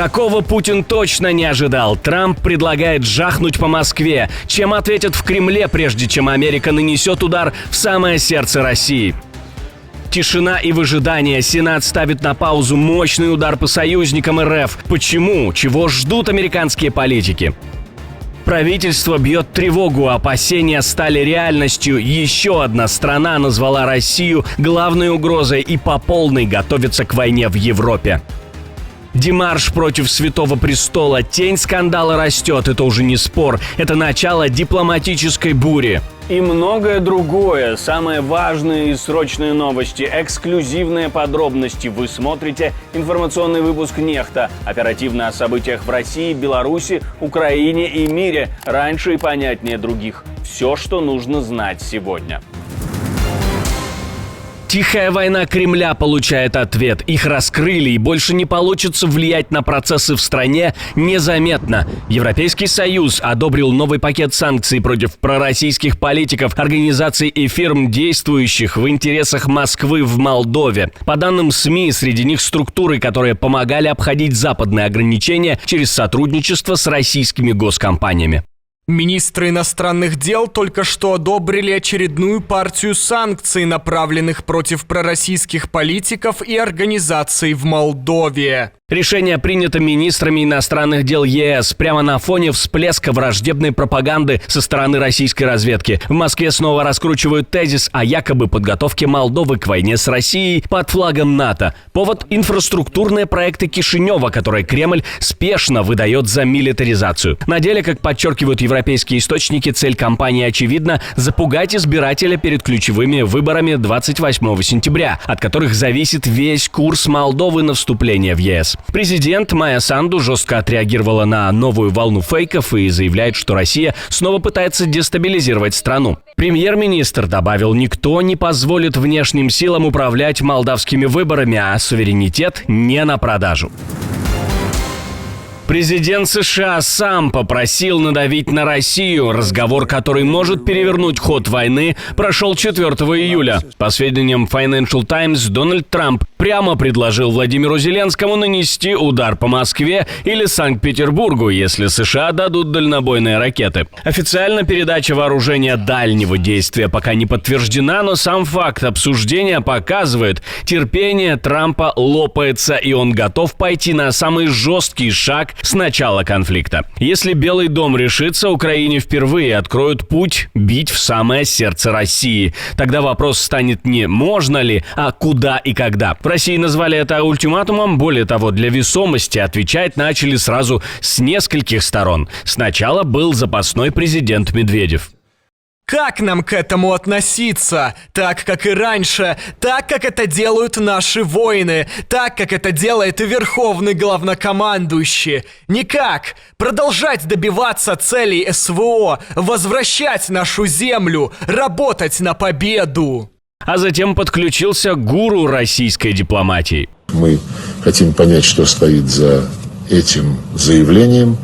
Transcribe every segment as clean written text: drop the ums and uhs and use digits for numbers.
Такого Путин точно не ожидал. Трамп предлагает жахнуть по Москве. Чем ответят в Кремле, прежде чем Америка нанесет удар в самое сердце России? Тишина и выжидание. Сенат ставит на паузу мощный удар по союзникам РФ. Почему? Чего ждут американские политики? Правительство бьет тревогу, опасения стали реальностью. Еще одна страна назвала Россию главной угрозой и по полной готовится к войне в Европе. Демарш против Святого Престола. Тень скандала растет. Это уже не спор. Это начало дипломатической бури. И многое другое. Самые важные и срочные новости, эксклюзивные подробности. Вы смотрите информационный выпуск «Нехта». Оперативно о событиях в России, Беларуси, Украине и мире. Раньше и понятнее других. Все, что нужно знать сегодня. Тихая война Кремля получает ответ. Их раскрыли и больше не получится влиять на процессы в стране незаметно. Европейский Союз одобрил новый пакет санкций против пророссийских политиков, организаций и фирм, действующих в интересах Москвы в Молдове. По данным СМИ, среди них структуры, которые помогали обходить западные ограничения через сотрудничество с российскими госкомпаниями. Министры иностранных дел только что одобрили очередную партию санкций, направленных против пророссийских политиков и организаций в Молдове. Решение принято министрами иностранных дел ЕС прямо на фоне всплеска враждебной пропаганды со стороны российской разведки. В Москве снова раскручивают тезис о якобы подготовке Молдовы к войне с Россией под флагом НАТО. Повод – инфраструктурные проекты Кишинева, которые Кремль спешно выдает за милитаризацию. На деле, как подчеркивают европейские источники, цель кампании очевидна – запугать избирателя перед ключевыми выборами 28 сентября, от которых зависит весь курс Молдовы на вступление в ЕС. Президент Майя Санду жестко отреагировала на новую волну фейков и заявляет, что Россия снова пытается дестабилизировать страну. Премьер-министр добавил, никто не позволит внешним силам управлять молдавскими выборами, а суверенитет не на продажу. Президент США сам попросил надавить на Россию. Разговор, который может перевернуть ход войны, прошел 4 июля. По сведениям Financial Times, Дональд Трамп прямо предложил Владимиру Зеленскому нанести удар по Москве или Санкт-Петербургу, если США дадут дальнобойные ракеты. Официально передача вооружения дальнего действия пока не подтверждена, но сам факт обсуждения показывает, терпение Трампа лопается, и он готов пойти на самый жесткий шаг с начала конфликта. Если Белый дом решится, Украине впервые откроют путь бить в самое сердце России. Тогда вопрос станет не «можно ли», а «куда и когда». В России назвали это ультиматумом. Более того, для весомости отвечать начали сразу с нескольких сторон. Сначала был запасной президент Медведев. Как нам к этому относиться? Так, как и раньше, так, как это делают наши воины, так, как это делает и верховный главнокомандующий. Никак. Продолжать добиваться целей СВО, возвращать нашу землю, работать на победу. А затем подключился гуру российской дипломатии. Мы хотим понять, что стоит за этим заявлением.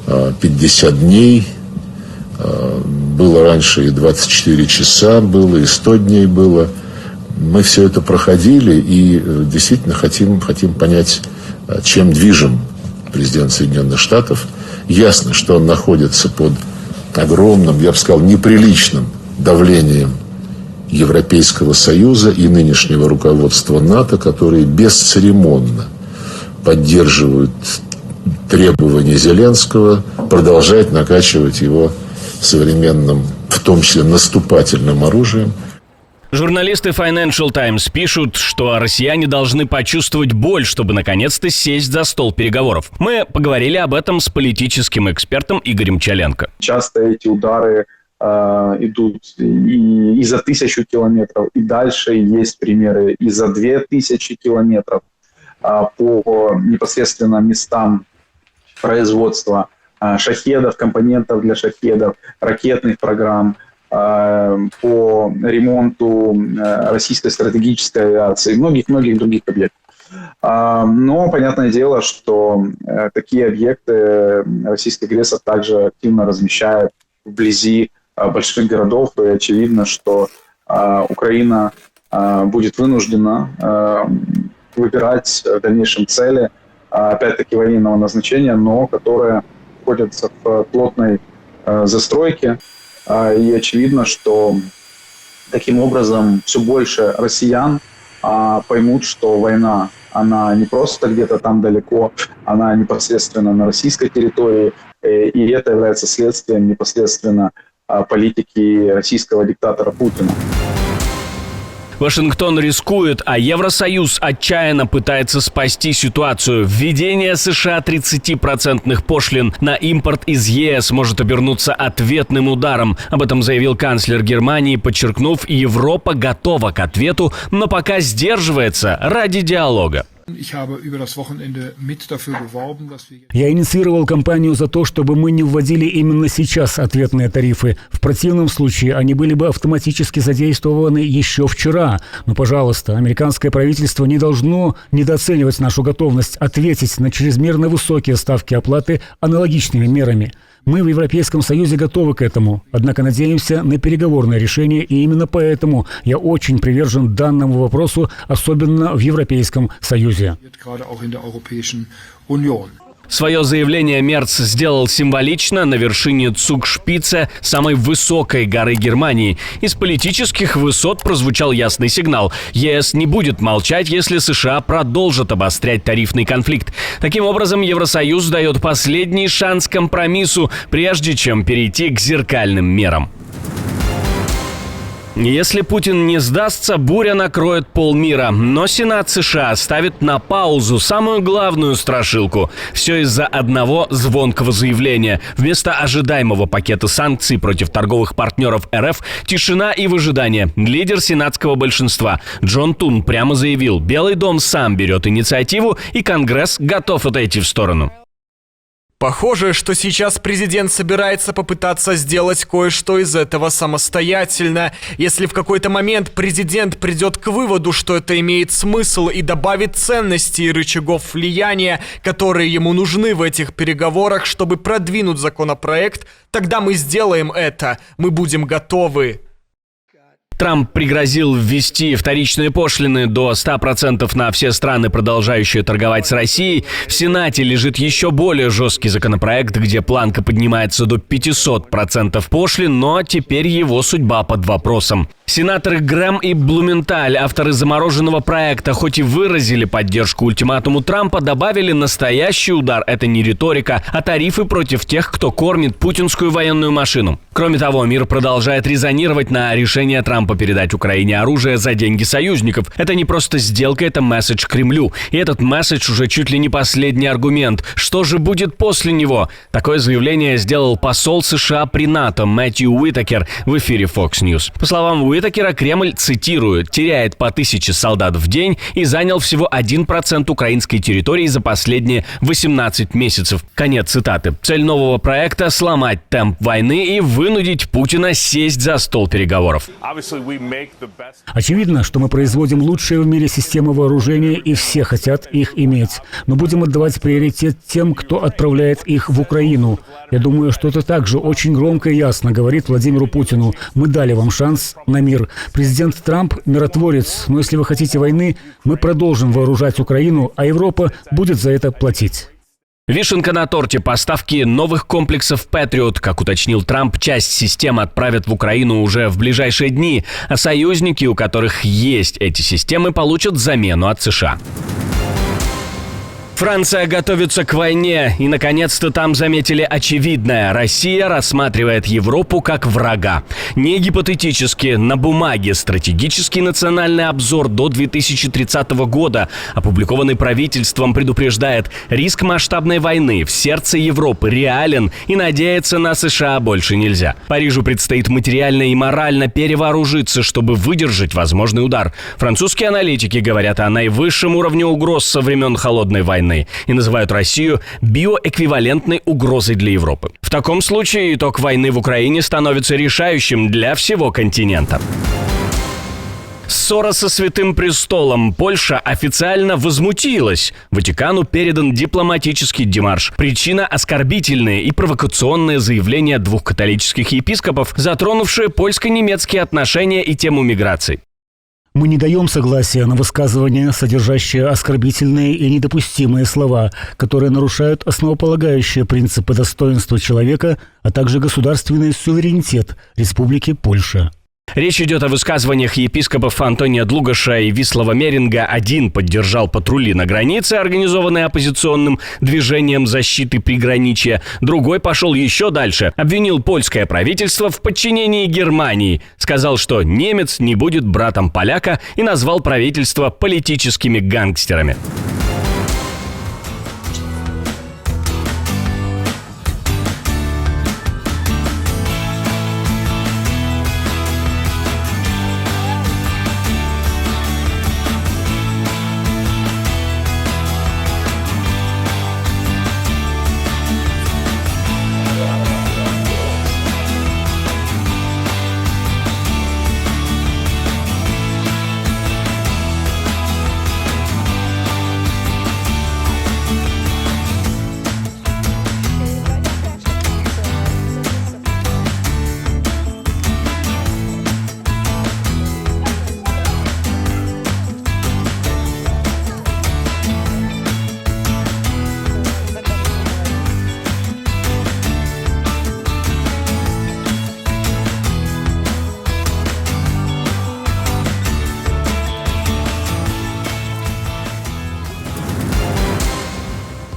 50 дней. Было раньше и 24 часа было, и 100 дней было. Мы все это проходили и действительно хотим понять, чем движим президент Соединенных Штатов. Ясно, что он находится под огромным, я бы сказал, неприличным давлением Европейского Союза и нынешнего руководства НАТО, которые бесцеремонно поддерживают требования Зеленского продолжать накачивать его современным, в том числе наступательным оружием. Журналисты Financial Times пишут, что россияне должны почувствовать боль, чтобы наконец-то сесть за стол переговоров. Мы поговорили об этом с политическим экспертом Игорем Чаленко. Часто эти удары идут и за 1000 километров, и дальше есть примеры и за 2000 километров по непосредственно местам производства шахедов, компонентов для шахедов, ракетных программ, по ремонту российской стратегической авиации и многих-многих других объектов. Но понятное дело, что такие объекты российский агрессор также активно размещает вблизи больших городов, и очевидно, что Украина будет вынуждена выбирать в дальнейшем цели опять-таки военного назначения, но которые находятся в плотной застройке. И очевидно, что таким образом все больше россиян поймут, что война, она не просто где-то там далеко, она непосредственно на российской территории, и это является следствием непосредственно политики российского диктатора Путина. Вашингтон рискует, а Евросоюз отчаянно пытается спасти ситуацию. Введение США 30% пошлин на импорт из ЕС может обернуться ответным ударом. Об этом заявил канцлер Германии, подчеркнув, Европа готова к ответу, но пока сдерживается ради диалога. Я инициировал кампанию за то, чтобы мы не вводили именно сейчас ответные тарифы. В противном случае они были бы автоматически задействованы еще вчера. Но, пожалуйста, американское правительство не должно недооценивать нашу готовность ответить на чрезмерно высокие ставки оплаты аналогичными мерами. Мы в Европейском Союзе готовы к этому, однако надеемся на переговорное решение, и именно поэтому я очень привержен данному вопросу, особенно в Европейском Союзе. Свое заявление Мерц сделал символично на вершине Цугшпице, самой высокой горы Германии. Из политических высот прозвучал ясный сигнал. ЕС не будет молчать, если США продолжат обострять тарифный конфликт. Таким образом, Евросоюз дает последний шанс компромиссу, прежде чем перейти к зеркальным мерам. Если Путин не сдастся, буря накроет полмира. Но Сенат США ставит на паузу самую главную страшилку. Все из-за одного звонкого заявления. Вместо ожидаемого пакета санкций против торговых партнеров РФ тишина и выжидание. Лидер сенатского большинства Джон Тун прямо заявил, Белый дом сам берет инициативу, и Конгресс готов отойти в сторону. Похоже, что сейчас президент собирается попытаться сделать кое-что из этого самостоятельно. Если в какой-то момент президент придет к выводу, что это имеет смысл и добавит ценностей и рычагов влияния, которые ему нужны в этих переговорах, чтобы продвинуть законопроект, тогда мы сделаем это. Мы будем готовы. Трамп пригрозил ввести вторичные пошлины до 100% на все страны, продолжающие торговать с Россией. В Сенате лежит еще более жесткий законопроект, где планка поднимается до 500% пошлин, но теперь его судьба под вопросом. Сенаторы Грэм и Блументаль, авторы замороженного проекта, хоть и выразили поддержку ультиматуму Трампа, добавили настоящий удар. Это не риторика, а тарифы против тех, кто кормит путинскую военную машину. Кроме того, мир продолжает резонировать на решение Трампа передать Украине оружие за деньги союзников. Это не просто сделка, это месседж Кремлю. И этот месседж уже чуть ли не последний аргумент. Что же будет после него? Такое заявление сделал посол США при НАТО Мэтью Уитакер в эфире Fox News. По словам Уитакера, Кремль, цитирую, теряет по 1000 солдат в день и занял всего 1% украинской территории за последние 18 месяцев. Конец цитаты. Цель нового проекта – сломать темп войны и вынудить Путина сесть за стол переговоров. Очевидно, что мы производим лучшие в мире системы вооружения, и все хотят их иметь. Но будем отдавать приоритет тем, кто отправляет их в Украину. Я думаю, что это также очень громко и ясно говорит Владимиру Путину. Мы дали вам шанс на мир. Президент Трамп – миротворец, но если вы хотите войны, мы продолжим вооружать Украину, а Европа будет за это платить. Вишенка на торте – поставки новых комплексов Patriot. Как уточнил Трамп, часть систем отправят в Украину уже в ближайшие дни, а союзники, у которых есть эти системы, получат замену от США. Франция готовится к войне, и, наконец-то, там заметили очевидное. Россия рассматривает Европу как врага. Не гипотетически, на бумаге стратегический национальный обзор до 2030 года, опубликованный правительством, предупреждает, риск масштабной войны в сердце Европы реален, и надеяться на США больше нельзя. Парижу предстоит материально и морально перевооружиться, чтобы выдержать возможный удар. Французские аналитики говорят о наивысшем уровне угроз со времен Холодной войны и называют Россию биоэквивалентной угрозой для Европы. В таком случае итог войны в Украине становится решающим для всего континента. Ссора со Святым Престолом. Польша официально возмутилась. Ватикану передан дипломатический демарш. Причина – оскорбительные и провокационные заявления двух католических епископов, затронувшие польско-немецкие отношения и тему миграции. Мы не даем согласия на высказывания, содержащие оскорбительные и недопустимые слова, которые нарушают основополагающие принципы достоинства человека, а также государственный суверенитет Республики Польша. Речь идет о высказываниях епископов Антония Длугаша и Вислава Меринга. Один поддержал патрули на границе, организованные оппозиционным движением защиты приграничья. Другой пошел еще дальше. Обвинил польское правительство в подчинении Германии. Сказал, что немец не будет братом поляка, и назвал правительство политическими гангстерами.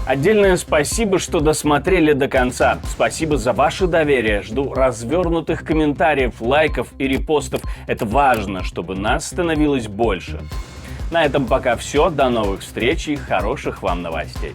Отдельное спасибо, что досмотрели до конца. Спасибо за ваше доверие. Жду развернутых комментариев, лайков и репостов. Это важно, чтобы нас становилось больше. На этом пока все. До новых встреч и хороших вам новостей.